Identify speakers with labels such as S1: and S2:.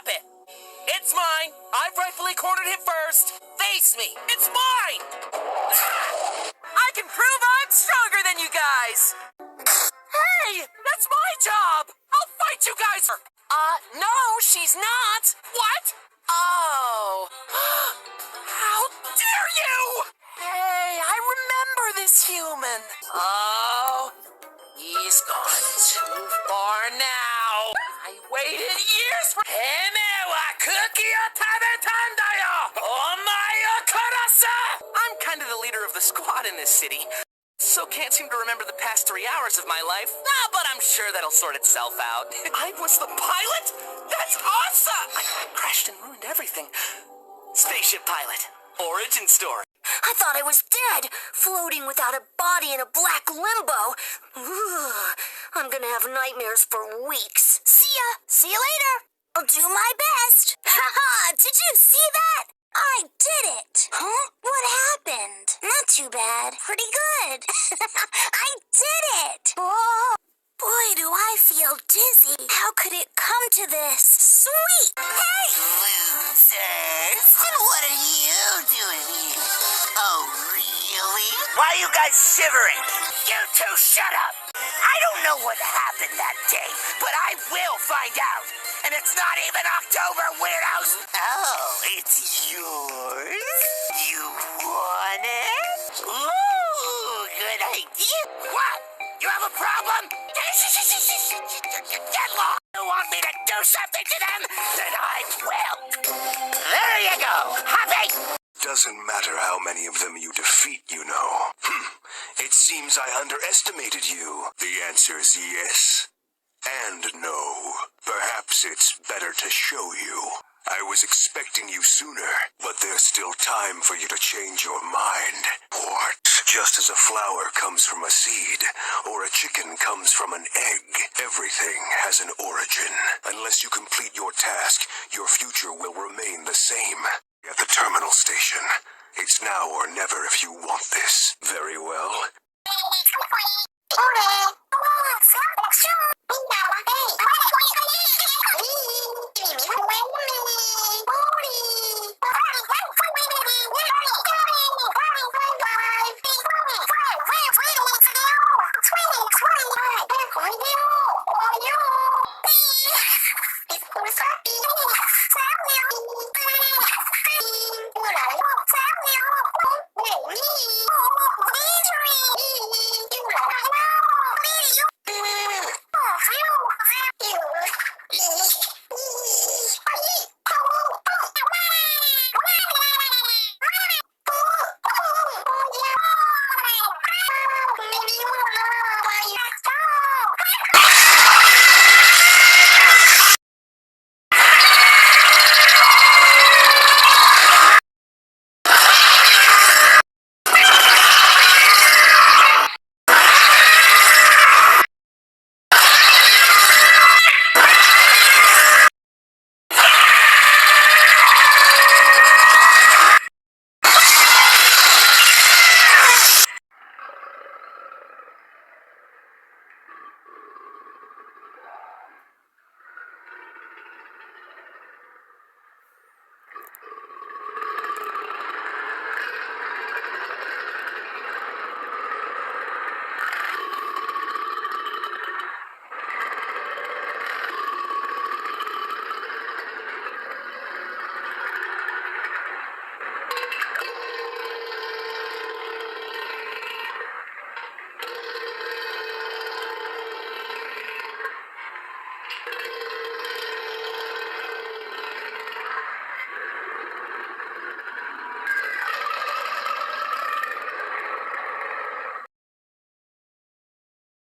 S1: Stop it! It's mine! I've rightfully cornered him first! Face me! It's mine! I can prove I'm stronger than you guys! Hey! That's my job! I'll fight you guys! No, she's not! What? Oh. How dare you! Hey, I remember this human. Oh, he's gone too far now. I waited years for him. I'm kind of the leader of the squad in this city, so can't seem to remember the past 3 hours of my life. But I'm sure that'll sort itself out. I was the pilot? That's awesome! I crashed and ruined everything. Spaceship pilot. Origin story.
S2: I thought I was dead, floating without a body in a black limbo. Ugh, I'm gonna have nightmares for weeks. See ya! See you later! I'll do my best! Haha! Did you see that? I did it! Huh? What happened? Not too bad. Pretty good. I did it! Oh, boy, do I feel dizzy. How could it come to this? Sweet! Hey!
S3: Losers! And what are you doing here? Oh, really?
S1: Why are you guys shivering? You two shut up! I don't know what happened that day, but I will find out. And it's not even October, weirdos!
S3: Oh, it's yours? You want it? Ooh, good idea.
S1: What? You have a problem? Get lost! You want me to do something to them? Then I will. There you go. Happy?
S4: Doesn't matter how many of them you defeat, you know. It seems I underestimated you. The answer's yes and no. Perhaps it's better to show you. I was expecting you sooner, but there's still time for you to change your mind. What? Just as a flower comes from a seed, or a chicken comes from an egg, everything has an origin. Unless you complete your task, your future will remain the same. At the terminal station. It's now or never if you want this. Very well.